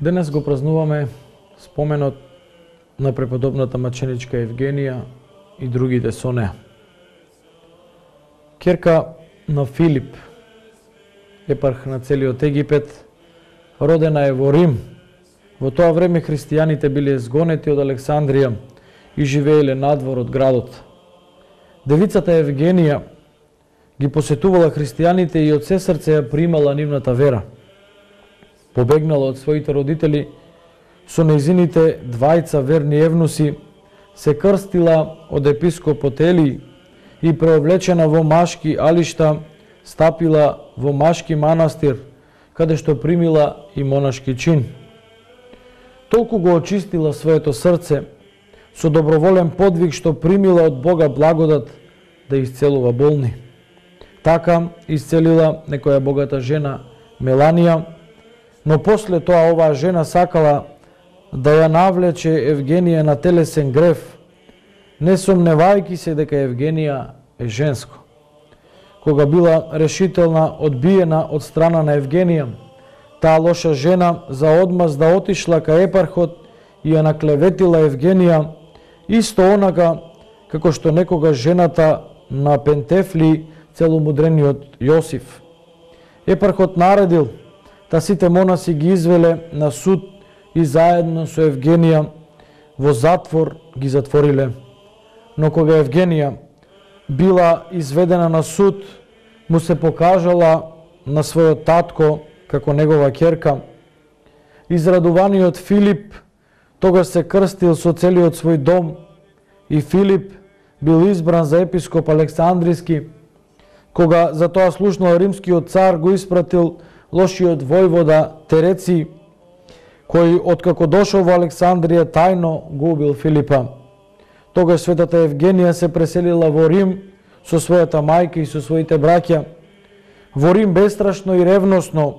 Денес го празнуваме споменот на преподобната маченичка Евгенија и другите со неа. Ќерка на Филип, епарх на целиот Египет, родена е во Рим. Во тоа време христијаните биле згонети од Александрија и живееле надвор од градот. Девицата Евгенија ги посетувала христијаните и од се срце ја примала нивната вера. Побегнала од своите родители со нејзините двајца верни евнуси, се крстила од епископот Елии и преоблечена во машки алишта, стапила во машки манастир, каде што примила и монашки чин. Толку го очистила своето срце со доброволен подвиг што примила од Бога благодат да исцелува болни. Така исцелила некоја богата жена Меланија, но после тоа оваа жена сакала да ја навлече Евгенија на телесен грев, не сомневајќи се дека Евгенија е женско. Кога била решителна одбиена од страна на Евгенија, таа лоша жена за одмаз да отишла кај епархот и ја наклеветила Евгенија, исто онака како што некога жената на Пентефли целомудрениот Јосиф. Епархот наредил да сите монаси ги извеле на суд и заедно со Евгенија во затвор ги затвориле. Но кога Евгенија била изведена на суд, му се покажала на својот татко како негова ќерка. Израдуваниот Филип тогаш се крстил со целиот свој дом и Филип бил избран за епископ Александриски. Кога за тоа слушнал римскиот цар, го испратил лошиот војвода Тереци, кој откако дошол во Александрија тајно го убил Филипа. Тогаш светата Евгенија се преселила во Рим со својата мајка и со своите браќа. Во Рим бестрашно и ревносно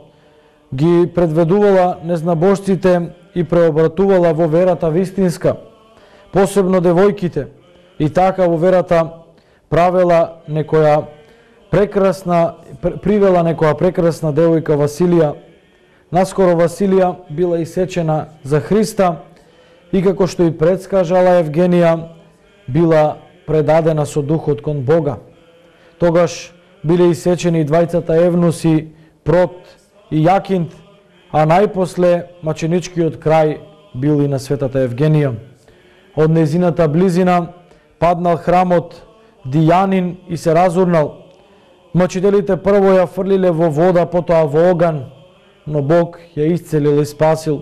ги предведувала незнабожците и преобратувала во верата вистинска, посебно девојките, и така во верата привела некоја прекрасна девојка Василија. Наскоро Василија била исечена за Христа и како што и предскажала Евгенија, била предадена со духот кон Бога. Тогаш биле исечени и двајцата евнуси Прот и Јакинт, а најпосле маченичкиот крај бил и на светата Евгенија. Од нејзината близина паднал храмот Дијанин и се разурнал. Мачителите прво ја фрлиле во вода, потоа во оган, но Бог ја исцелил и спасил.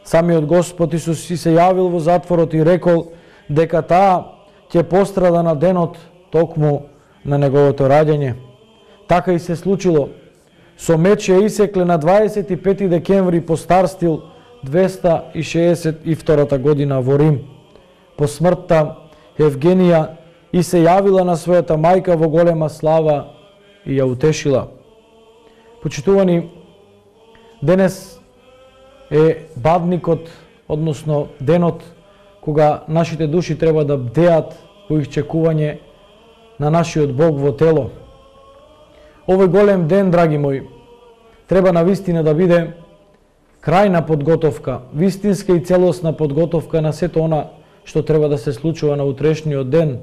Самиот Господ Исус се јавил во затворот и рекол дека таа ќе пострада на денот токму на неговото раѓање. Така и се случило. со меч ја исекле на 25 декември по стар стил 262 година во Рим. По смртта Евгенија и се јавила на својата мајка во голема слава и ја утешила. Почитувани, денес е бадникот, односно денот, кога нашите души треба да бдеат во iščекување на нашиот Бог во тело. Овој голем ден, драги мои, треба навистина да биде крајна подготовка, вистинска и целосна подготовка на сето она што треба да се случува на утрешниот ден,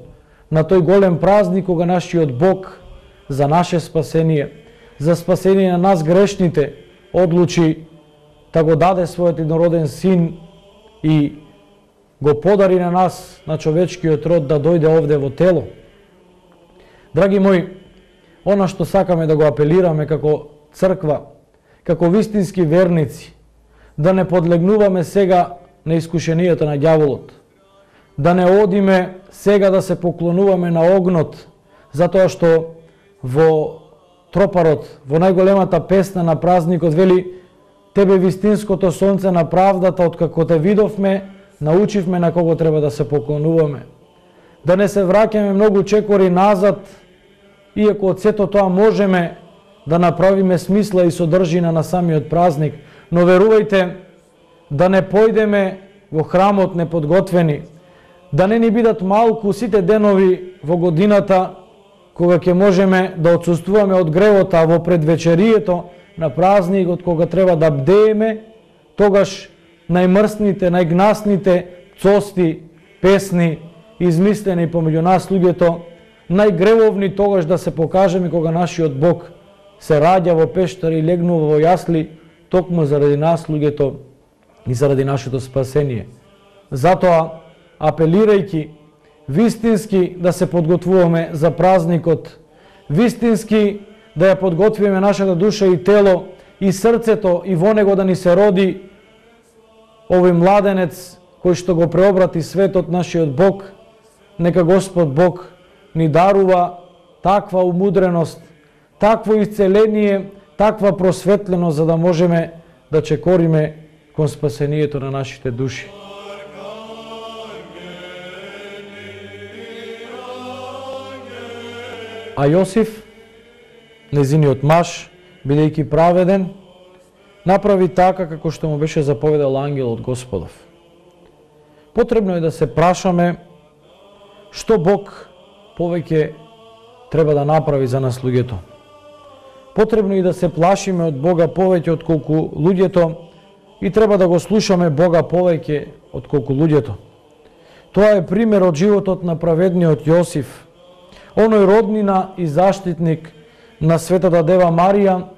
на тој голем празник кога нашиот Бог за наше спасение, за спасение на нас грешните, одлучи да го даде својот еднороден син и го подари на нас, на човечкиот род, да дојде овде во тело. Драги мои, она што сакаме да го апелираме како црква, како вистински верници, да не подлегнуваме сега на искушенијата на ѓаволот, да не одиме сега да се поклонуваме на огнот, затоа што во тропарот, во најголемата песна на празникот вели: тебе вистинското сонце на правдата, откако те видовме, научивме на кого треба да се поклонуваме. Да не се враќаме многу чекори назад, иако од сето тоа можеме да направиме смисла и содржина на самиот празник, но верувајте, да не појдеме во храмот неподготвени, да не ни бидат малку сите денови во годината кога ќе можеме да отсуствуваме од гревот, а во предвечерието на празникот кога треба да бдееме, тогаш најмрсните, најгнасните цости, песни, измислени помеѓу нас луѓето, најгревовни тогаш да се покажеме кога нашиот Бог се раѓа во пештари и легнува во јасли, токму заради нас луѓето и заради нашето спасение. Затоа, апелирајќи вистински да се подготвуваме за празникот, вистински да ја подготвиме нашата душа и тело и срцето и во него да ни се роди овој младенец кој што го преобрати светот, нашиот Бог, нека Господ Бог ни дарува таква умудреност, такво исцеление, таква просветленост за да можеме да чекориме кон спасението на нашите души. А Јосиф, незиниот маж, бидејќи праведен, направи така како што му беше заповедал ангелот Господов. Потребно е да се прашаме што Бог повеќе треба да направи за нас луѓето. Потребно е да се плашиме од Бога повеќе отколку луѓето и треба да го слушаме Бога повеќе отколку луѓето. Тоа е пример од животот на праведниот Јосиф, оној роднина и заштитник на Светата Дева Марија,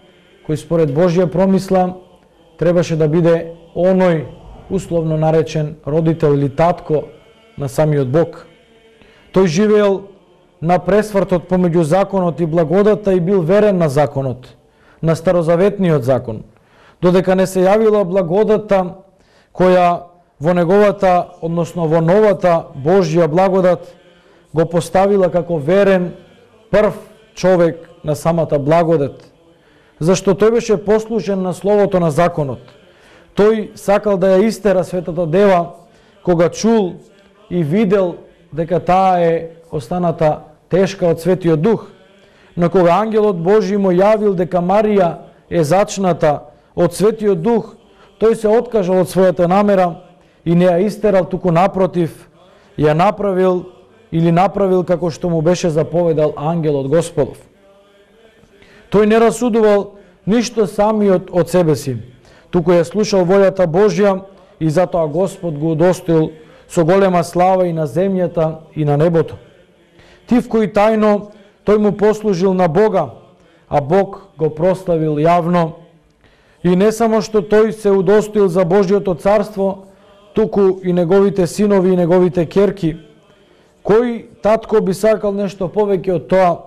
кој според Божја промисла требаше да биде оној условно наречен родител или татко на самиот Бог. Тој живеел на пресвртот помеѓу законот и благодата и бил верен на законот, на старозаветниот закон, додека не се јавила благодата која во неговата, односно во новата Божја благодат го поставила како верен прв човек на самата благодат, зашто тој беше послушен на словото на законот. Тој сакал да ја истера Светата Дева кога чул и видел дека таа е останата тешка од Светиот Дух. Но кога ангелот Божи му јавил дека Марија е зачната од Светиот Дух, тој се откажал од својата намера и не ја истерал, туку напротив, ја направил како што му беше заповедал ангелот Господов. Тој не расудувал ништо самиот од себе си, туку ја слушал волјата Божја и затоа Господ го удостоил со голема слава и на земјата и на небото. Тивко и тајно тој му послужил на Бога, а Бог го прославил јавно. И не само што тој се удостоил за Божјото царство, туку и неговите синови и неговите керки. Кој татко би сакал нешто повеќе од тоа,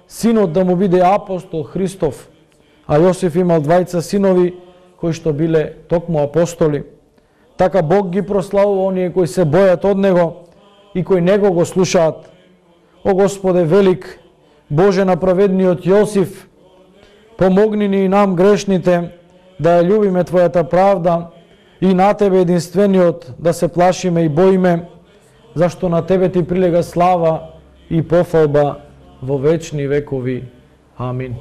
синот да му биде апостол Христов, а Јосиф имал двајца синови кои што биле токму апостоли. Така Бог ги прославува оние кои се бојат од Него и кои Него го слушаат. О Господе велик, Боже на праведниот Јосиф, Помогни ни и нам грешните да ја љубиме Твојата правда и на Тебе единствениот да се плашиме и боиме, зашто на Тебе Ти прилега слава и пофалба во вечни векови. Амин.